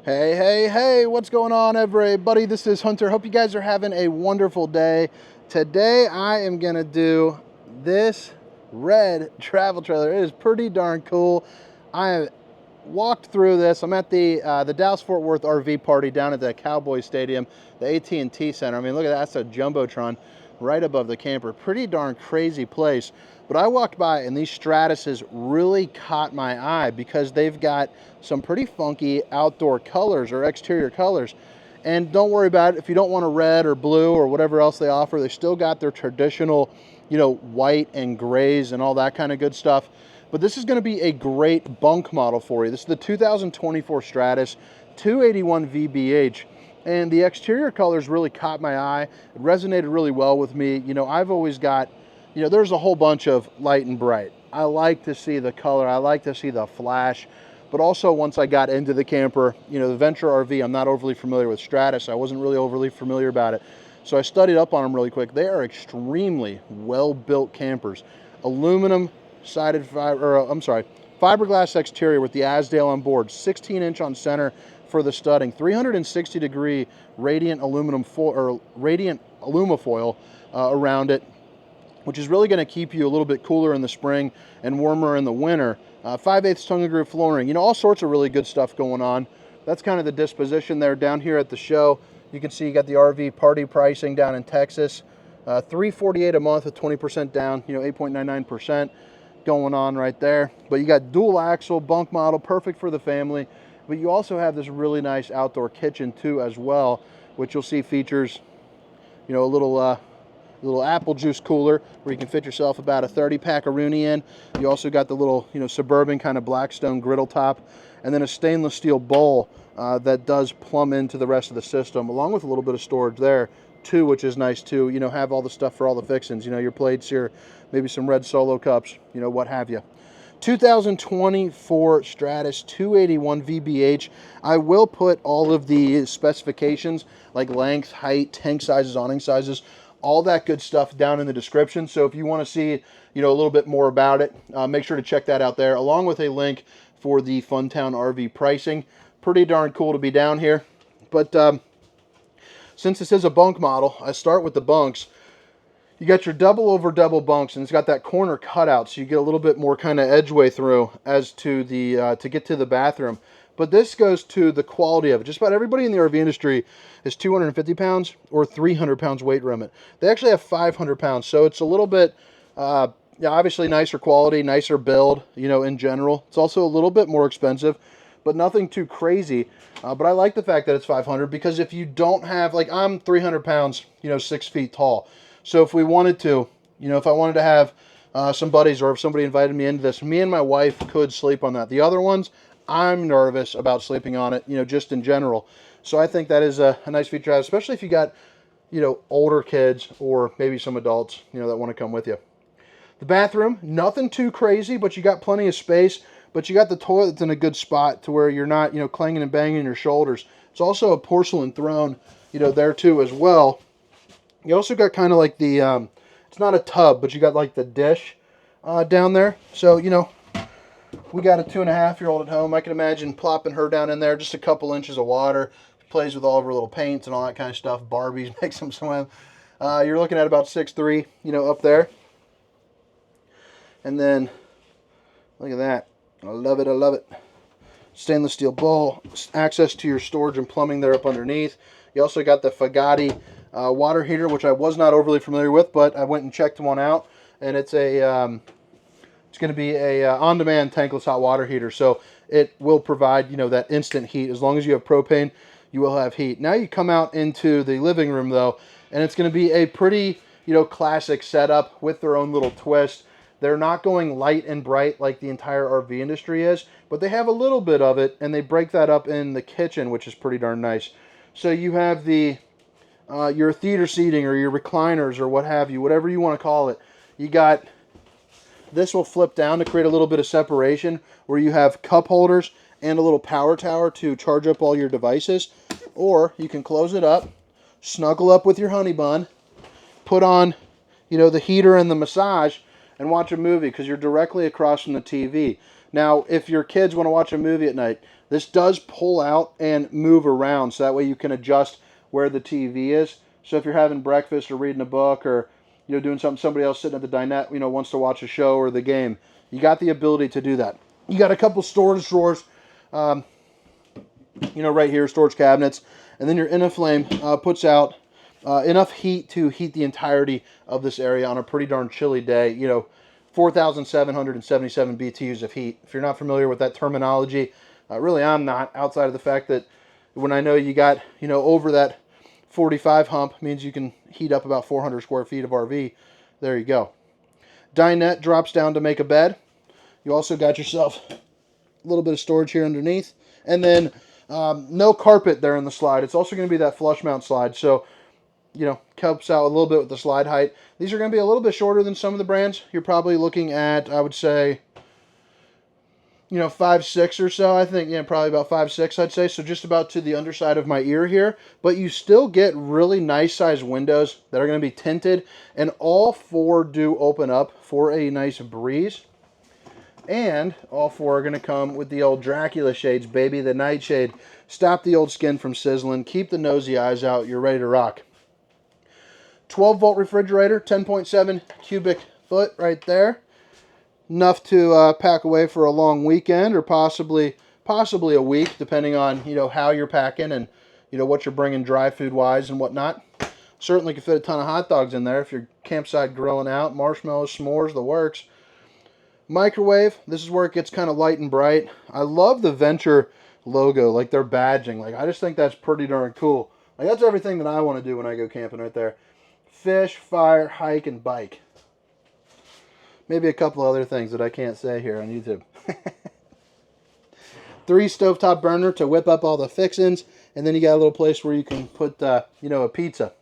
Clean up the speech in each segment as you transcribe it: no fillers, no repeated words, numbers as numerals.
Hey, hey, hey, what's going on, everybody? This is Hunter. Hope you guys are having a wonderful day. Today, I am going to do this red travel trailer. It is pretty darn cool. I walked through this. I'm at the Dallas-Fort Worth RV party down at the Cowboy Stadium, the AT&T Center. I mean, look at that. That's a Jumbotron right above the camper. Pretty darn crazy place. But I walked by and these Stratuses really caught my eye because they've got some pretty funky outdoor colors or exterior colors. And don't worry about it if you don't want a red or blue or whatever else they offer. They still got their traditional, white and grays and all that kind of good stuff. But this is going to be a great bunk model for you. This is the 2024 Stratus 281VBH. And the exterior colors really caught my eye. It resonated really well with me. I've always got, there's a whole bunch of light and bright. I like to see the color. I like to see the flash. But also once I got into the camper, the Venture RV, I'm not overly familiar with Stratus. I wasn't really overly familiar about it. So I studied up on them really quick. They are extremely well-built campers. Aluminum sided fiberglass exterior with the Asdale on board, 16-inch on center for the studding, 360-degree radiant aluminum alumifoil around it, which is really going to keep you a little bit cooler in the spring and warmer in the winter. 5/8 tongue and groove flooring, all sorts of really good stuff going on. That's kind of the disposition there down here at the show. You can see you got the RV party pricing down in Texas, $348 a month with 20% down, 8.99% going on right there. But you got dual axle bunk model, perfect for the family. But you also have this really nice outdoor kitchen too as well, which you'll see features, a little apple juice cooler where you can fit yourself about a 30-pack of Rooney in. You also got the little, suburban kind of Blackstone griddle top, and then a stainless steel bowl that does plumb into the rest of the system, along with a little bit of storage there too, which is nice too. Have all the stuff for all the fixings, your plates here, maybe some red Solo cups, what have you. 2024 Stratus 281VBH. I will put all of the specifications like length, height, tank sizes, awning sizes, all that good stuff down in the description. So if you want to see, a little bit more about it, make sure to check that out there, along with a link for the Funtown RV pricing. Pretty darn cool to be down here. But since this is a bunk model, I start with the bunks. You got your double over double bunks, and it's got that corner cutout, so you get a little bit more kind of edgeway through as to the to get to the bathroom. But this goes to the quality of it. Just about everybody in the RV industry is 250 pounds or 300 pounds weight limit. They actually have 500 pounds, so it's a little bit, obviously nicer quality, nicer build, in general. It's also a little bit more expensive, but nothing too crazy. But I like the fact that it's 500 because if you don't have, like I'm 300 pounds, 6 feet tall. So if we wanted to, if I wanted to have some buddies or if somebody invited me into this, me and my wife could sleep on that. The other ones, I'm nervous about sleeping on it, just in general. So I think that is a nice feature to have, especially if you got, older kids or maybe some adults, that want to come with you. The bathroom, nothing too crazy, but you got plenty of space. But you got the toilet that's in a good spot to where you're not, clanging and banging your shoulders. It's also a porcelain throne, there too as well. You also got kind of like the, it's not a tub, but you got like the dish down there. So, we got a 2.5-year-old at home. I can imagine plopping her down in there, just a couple inches of water. She plays with all of her little paints and all that kind of stuff. Barbies, makes them swim. You're looking at about 6'3", up there. And then, look at that. I love it, I love it. Stainless steel bowl, access to your storage and plumbing there up underneath. You also got the Fagatti water heater, which I was not overly familiar with, but I went and checked one out, and it's a it's going to be a on-demand tankless hot water heater, so it will provide that instant heat. As long as you have propane, you will have heat. Now you come out into the living room though, and it's going to be a pretty classic setup with their own little twist. They're not going light and bright like the entire RV industry is, but they have a little bit of it, and they break that up in the kitchen, which is pretty darn nice. So you have the your theater seating or your recliners or what have you, whatever you want to call it. You got, this will flip down to create a little bit of separation where you have cup holders and a little power tower to charge up all your devices. Or you can close it up, snuggle up with your honey bun, put on, the heater and the massage, and watch a movie because you're directly across from the TV. Now, if your kids want to watch a movie at night, This does pull out and move around, so that way you can adjust where the TV is. So if you're having breakfast or reading a book, or doing something, somebody else sitting at the dinette wants to watch a show or the game, you got the ability to do that. You got a couple storage drawers, right here, storage cabinets, and then your InnoFlame puts out enough heat to heat the entirety of this area on a pretty darn chilly day. 4,777 BTUs of heat. If you're not familiar with that terminology, really I'm not, outside of the fact that when I know you got, over that 45 hump, means you can heat up about 400 square feet of RV. There you go. Dinette drops down to make a bed. You also got yourself a little bit of storage here underneath. And then no carpet there in the slide. It's also going to be that flush mount slide. So, helps out a little bit with the slide height. These are going to be a little bit shorter than some of the brands. You're probably looking at, I would say, 5'6" or so. I think, probably about 5'6", I'd say. So just about to the underside of my ear here. But you still get really nice size windows that are going to be tinted. And all four do open up for a nice breeze. And all four are going to come with the old Dracula shades, baby. The nightshade. Stop the old skin from sizzling. Keep the nosy eyes out. You're ready to rock. 12-volt refrigerator, 10.7 cubic foot right there. Enough to pack away for a long weekend, or possibly a week, depending on how you're packing and what you're bringing dry food wise and whatnot. Certainly could fit a ton of hot dogs in there if you're campsite grilling out, marshmallows, s'mores, the works. Microwave. This is where it gets kind of light and bright. I love the Venture logo, like their badging. Like, I just think that's pretty darn cool. Like, that's everything that I want to do when I go camping right there. Fish, fire, hike, and bike. Maybe a couple other things that I can't say here on YouTube. 3 stovetop burner to whip up all the fixins, and then you got a little place where you can put, a pizza.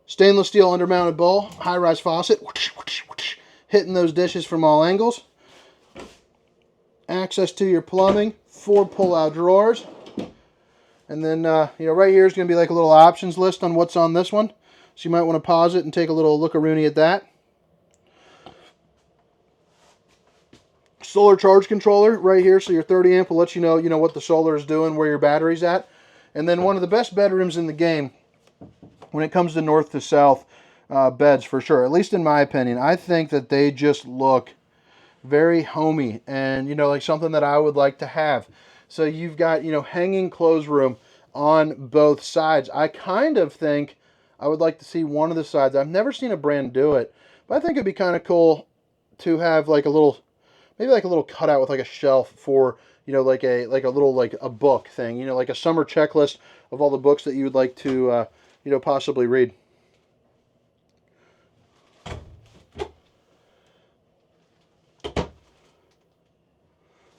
Stainless steel undermounted bowl, high-rise faucet, hitting those dishes from all angles. Access to your plumbing, 4 pull-out drawers. And then, right here is going to be like a little options list on what's on this one. So you might want to pause it and take a little look-a-rooney at that. Solar charge controller right here. So your 30 amp will let you know, what the solar is doing, where your battery's at. And then one of the best bedrooms in the game when it comes to north to south beds, for sure. At least in my opinion. I think that they just look very homey and, like something that I would like to have. So you've got, hanging clothes room on both sides. I kind of think I would like to see one of the sides. I've never seen a brand do it, but I think it'd be kind of cool to have like a little, maybe like a little cutout with like a shelf for, like a little, like a book thing, like a summer checklist of all the books that you would like to, possibly read.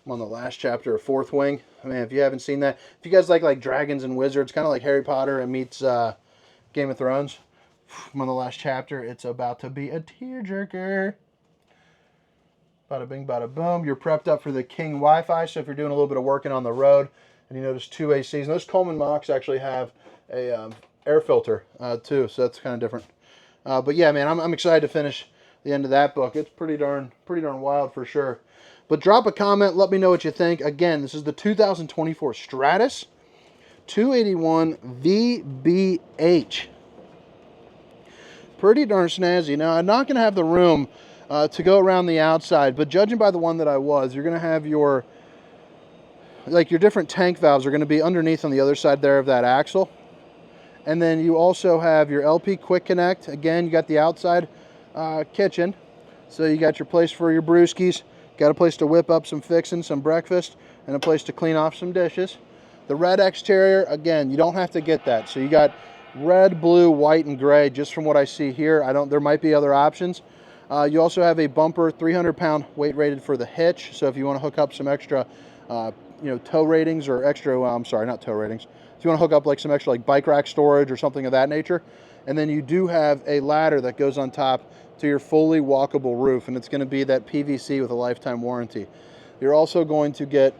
I'm on the last chapter of Fourth Wing. I mean, if you haven't seen that, if you guys like dragons and wizards, kind of like Harry Potter and meets Game of Thrones, I'm on the last chapter. It's about to be a tearjerker. Bada bing, bada boom. You're prepped up for the King Wi-Fi, so if you're doing a little bit of working on the road and you notice 2 ACs, and those Coleman Machs actually have a air filter too, so that's kind of different. But yeah, man, I'm excited to finish the end of that book. It's pretty darn wild for sure. But drop a comment. Let me know what you think. Again, this is the 2024 Stratus 281VBH. Pretty darn snazzy. Now, I'm not going to have the room to go around the outside, but judging by the one that I was, you're going to have your different tank valves are going to be underneath on the other side there of that axle. And then you also have your LP Quick Connect. Again, you got the outside kitchen. So you got your place for your brewskis. Got a place to whip up some fixins, some breakfast, and a place to clean off some dishes. The red exterior, again, you don't have to get that. So you got red, blue, white, and gray, just from what I see here. There might be other options. You also have a bumper, 300-pound weight rated for the hitch. So if you want to hook up some extra, tow ratings or extra, I'm sorry, not tow ratings. If you want to hook up like some extra like bike rack storage or something of that nature. And then you do have a ladder that goes on top to your fully walkable roof, and it's going to be that PVC with a lifetime warranty. You're also going to get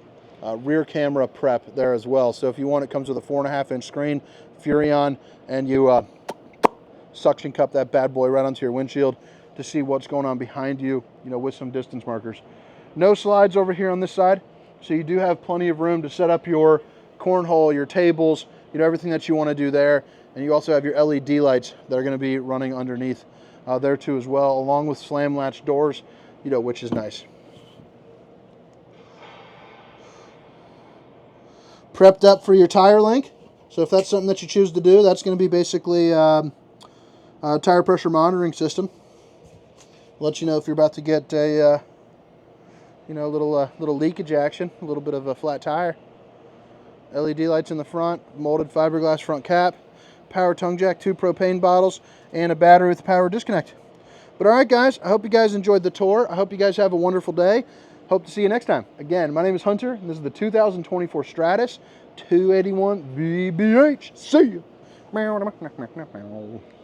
rear camera prep there as well. So if you want, it comes with a 4.5-inch screen, Furrion, and you suction cup that bad boy right onto your windshield to see what's going on behind you, with some distance markers. No slides over here on this side. So you do have plenty of room to set up your cornhole, your tables, you know, everything that you want to do there. And you also have your LED lights that are going to be running underneath there too as well, along with slam latch doors, you know, which is nice. Prepped up for your tire link. So if that's something that you choose to do, that's going to be basically a tire pressure monitoring system. Let you know if you're about to get a you know, little leakage action, a little bit of a flat tire. LED lights in the front, molded fiberglass front cap, power tongue jack, 2 propane bottles, and a battery with a power disconnect. But all right, guys, I hope you guys enjoyed the tour. I hope you guys have a wonderful day. Hope to see you next time. Again, my name is Hunter, and this is the 2024 Stratus 281VBH. See you.